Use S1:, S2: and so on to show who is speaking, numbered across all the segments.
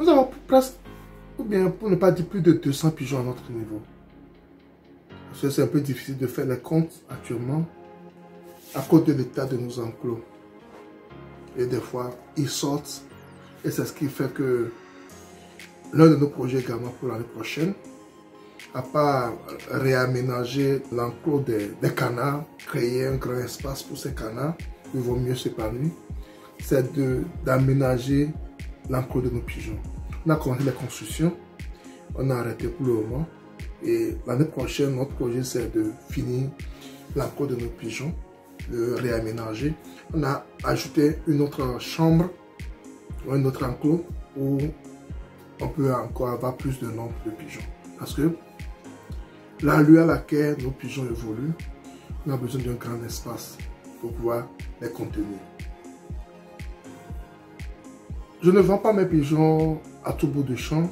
S1: Nous avons presque, ou bien pour ne pas dire plus de 200 pigeons à notre niveau. Parce que c'est un peu difficile de faire les comptes actuellement à cause de l'état de nos enclos. Et des fois, ils sortent. Et c'est ce qui fait que l'un de nos projets également pour l'année prochaine, à part réaménager l'enclos des canards, créer un grand espace pour ces canards, ils vont mieux s'épanouir, c'est d'aménager l'enclos de nos pigeons. On a commencé la construction, on a arrêté pour le moment. Et l'année prochaine, notre projet, c'est de finir l'enclos de nos pigeons, de réaménager. On a ajouté une autre chambre, un autre enclos, où on peut encore avoir plus de nombre de pigeons. Parce que l'allure à laquelle nos pigeons évoluent, on a besoin d'un grand espace pour pouvoir les contenir. Je ne vends pas mes pigeons à tout bout de champ.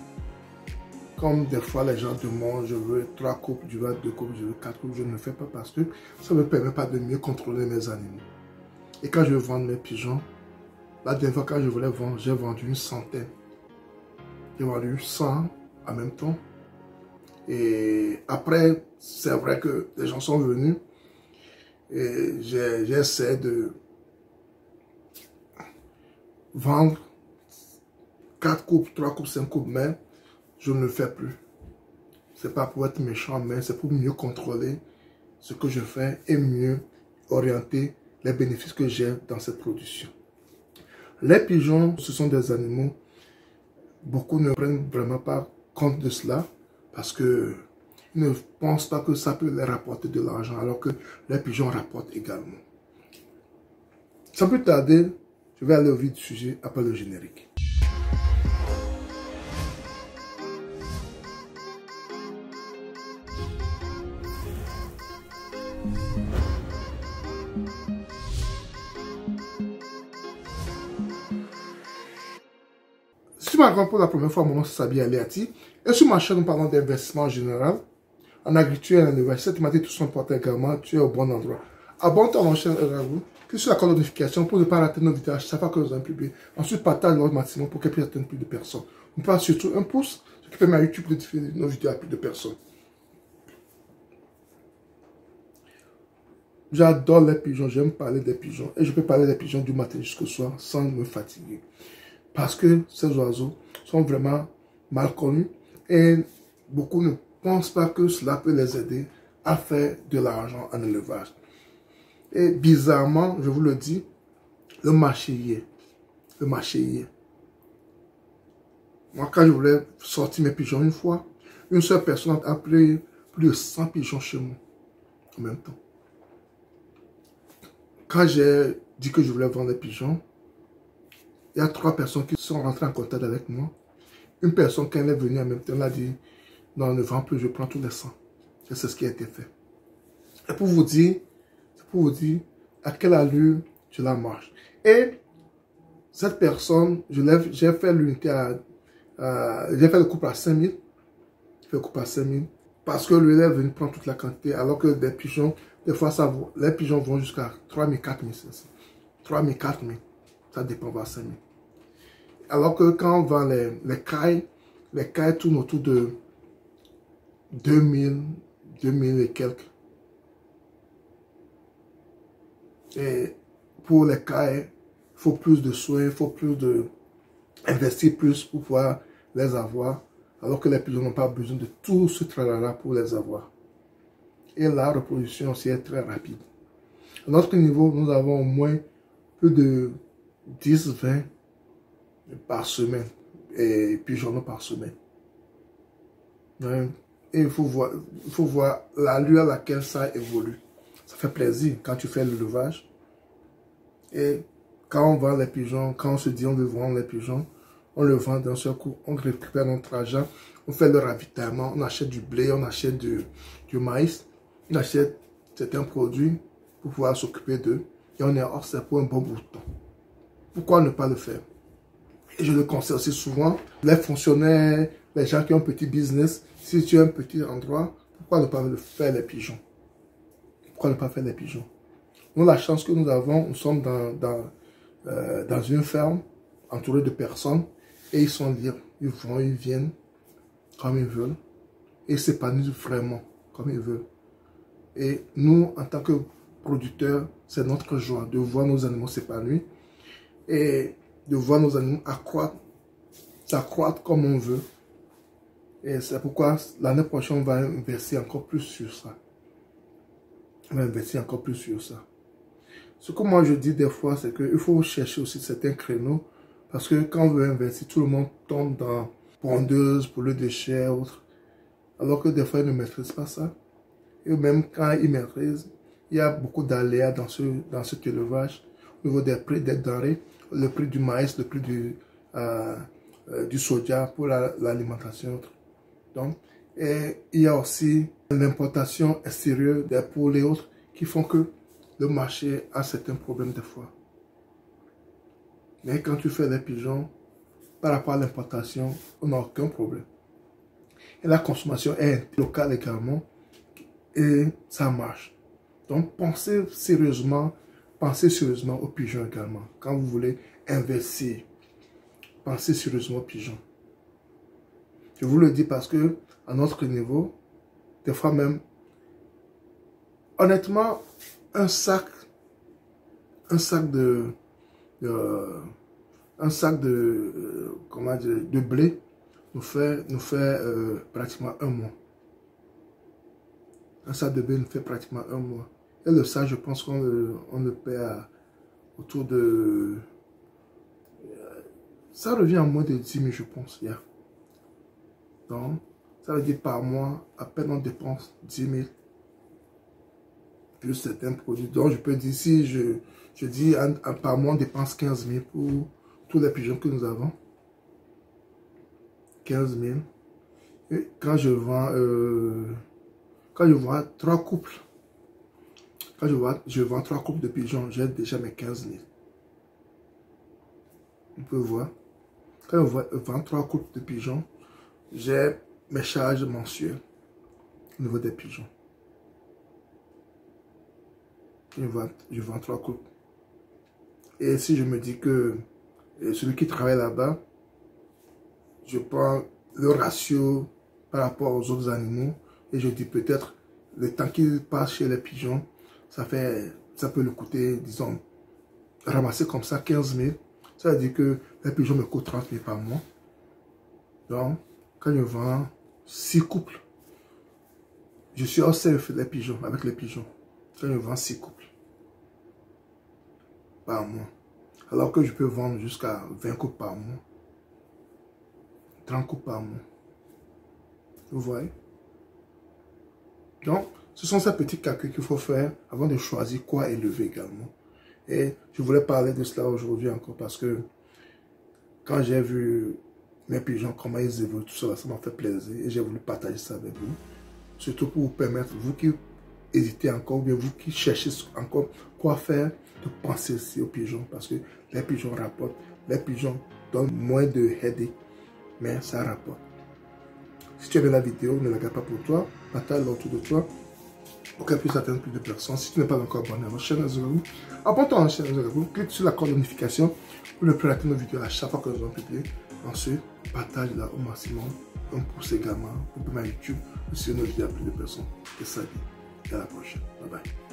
S1: Comme des fois les gens demandent, je veux 3 coupes, je veux 2 coupes, je veux 4 coupes. Je ne le fais pas parce que ça ne me permet pas de mieux contrôler mes animaux. Et quand je vends mes pigeons, la dernière fois quand je voulais vendre, j'ai vendu une centaine. J'ai vendu 100 en même temps. Et après, c'est vrai que les gens sont venus. Et j'essaie de vendre 4 coupes, 3 coupes, 5 coupes, mais je ne le fais plus. C'est pas pour être méchant, mais c'est pour mieux contrôler ce que je fais et mieux orienter les bénéfices que j'ai dans cette production. Les pigeons, ce sont des animaux, beaucoup ne prennent vraiment pas compte de cela parce que ils ne pensent pas que ça peut leur rapporter de l'argent alors que les pigeons rapportent également. Sans plus tarder, je vais aller au vif du sujet après le générique. Si tu m'as pour la première fois, mon nom c'est Sabi Aliati. Et sur ma chaîne, nous parlons d'investissement en général, en agriculture et en élevage. Si tu m'as dit tout son important également, tu es au bon endroit. Abonne-toi à ma chaîne vous, clique sur la cloche de notification pour ne pas rater nos vidéos à chaque fois que nous allons publier. Ensuite, partage le maximum pour qu'elle puisse atteindre plus de personnes. On passe surtout un pouce, ce qui permet à YouTube de diffuser nos vidéos à plus de personnes. J'adore les pigeons, j'aime parler des pigeons. Et je peux parler des pigeons du matin jusqu'au soir sans me fatiguer. Parce que ces oiseaux sont vraiment mal connus et beaucoup ne pensent pas que cela peut les aider à faire de l'argent en élevage. Et bizarrement, je vous le dis, le marché y est. Le marché y est. Moi, quand je voulais sortir mes pigeons une fois, une seule personne a pris plus de 100 pigeons chez moi en même temps. Quand j'ai dit que je voulais vendre les pigeons, il y a 3 personnes qui sont rentrées en contact avec moi. Une personne, quand elle est venue en même temps, elle a dit, non, ne vends plus, je prends tous les 100. Et c'est ce qui a été fait. Et pour vous dire à quelle allure je la marche. Et cette personne, j'ai fait l'unité j'ai fait le couple à 5 000. J'ai fait le couple à 5 000. Parce que lui, il est venu prendre toute la quantité. Alors que des pigeons, des fois, les pigeons vont jusqu'à 3 000, 4 000. 3 000, 4 000. Ça dépend de 5 000. Alors que quand on vend les cailles tournent autour de 2000 et quelques. Et pour les cailles, il faut plus de soins, il faut investir plus pour pouvoir les avoir. Alors que les pigeons n'ont pas besoin de tout ce tralala pour les avoir. Et la reproduction aussi est très rapide. À notre niveau, nous avons au moins plus de 10-20 par semaine et pigeons par semaine. Et il faut voir l'allure à laquelle ça évolue. Ça fait plaisir quand tu fais l'élevage. Et quand on vend les pigeons, quand on se dit on veut vendre les pigeons, on le vend d'un seul coup, on récupère notre argent, on fait le ravitaillement, on achète du blé, on achète du maïs, on achète certains produits pour pouvoir s'occuper d'eux. Et on est hors c'est pour un bon bout de temps. Pourquoi ne pas le faire? Et je le conseille aussi souvent, les fonctionnaires, les gens qui ont un petit business, si tu as un petit endroit, pourquoi ne pas le faire les pigeons? Pourquoi ne pas faire les pigeons? Nous, la chance que nous avons, nous sommes dans une ferme entourée de personnes et ils sont libres. Ils vont, ils viennent comme ils veulent. Et s'épanouissent vraiment comme ils veulent. Et nous, en tant que producteurs, c'est notre joie de voir nos animaux s'épanouir et de voir nos animaux s'accroître comme on veut. Et c'est pourquoi l'année prochaine, on va investir encore plus sur ça. On va investir encore plus sur ça. Ce que moi je dis des fois, c'est qu'il faut chercher aussi certains créneaux. Parce que quand on veut investir, tout le monde tombe dans pondeuse, pour le déchet, autre. Alors que des fois, ils ne maîtrisent pas ça. Et même quand ils maîtrisent, il y a beaucoup d'aléas dans cet élevage. Au niveau des prix des denrées, le prix du maïs, le prix du soja pour l'alimentation. Donc, et il y a aussi l'importation extérieure des poules et autres qui font que le marché a certains problèmes des fois. Mais quand tu fais des pigeons, par rapport à l'importation, on n'a aucun problème. Et la consommation est locale également et ça marche. Donc pensez sérieusement aux pigeons également. Quand vous voulez investir, pensez sérieusement aux pigeons. Je vous le dis parce que à notre niveau, des fois même, honnêtement, un sac de blé nous fait pratiquement un mois. Un sac de blé nous fait pratiquement un mois. Et le sac, je pense qu'on le paie autour de... Ça revient à moins de 10 000, je pense. Yeah. Donc, ça veut dire par mois, à peine on dépense 10 000. Plus certains produits. Donc, je peux dire, si je dis par mois, on dépense 15 000 pour tous les pigeons que nous avons. 15 000. Et quand je vends 3 couples, je vends 3 couples de pigeons, j'ai déjà mes 15 000. On peut voir. Quand je vends 3 couples de pigeons, j'ai mes charges mensuelles au niveau des pigeons. Je vends 3 couples. Et si je me dis que celui qui travaille là-bas, je prends le ratio par rapport aux autres animaux et je dis peut-être le temps qu'il passe chez les pigeons, ça peut lui coûter, disons, ramasser comme ça 15 000. Ça veut dire que les pigeons me coûtent 30 000 par mois. Donc, quand je vends 6 couples, je suis hors safe les pigeons, avec les pigeons. Quand je vends 6 couples par mois. Alors que je peux vendre jusqu'à 20 couples par mois. 30 couples par mois. Vous voyez? Donc, ce sont ces petits calculs qu'il faut faire avant de choisir quoi élever également. Et je voulais parler de cela aujourd'hui encore parce que quand j'ai vu mes pigeons, comment ils évoluent, tout cela, ça m'a fait plaisir et j'ai voulu partager ça avec vous. Surtout pour vous permettre, vous qui hésitez encore, ou bien vous qui cherchez encore quoi faire, de penser aussi aux pigeons parce que les pigeons rapportent, les pigeons donnent moins de headache, mais ça rapporte. Si tu as aimé la vidéo, ne la garde pas pour toi, partage-la autour de toi pour qu'elle puisse atteindre plus de personnes. Si tu n'es pas encore abonné à notre chaîne Azorabou, abonne-toi à notre chaîne Azorabou, clique sur la cloche de notification pour ne plus rater nos vidéos à chaque fois que nous allons publier. Ensuite, partage-la au maximum, un pouce également pour permettre à YouTube de suivre nos vidéos à plus de personnes. Et salut, et à la prochaine. Bye bye.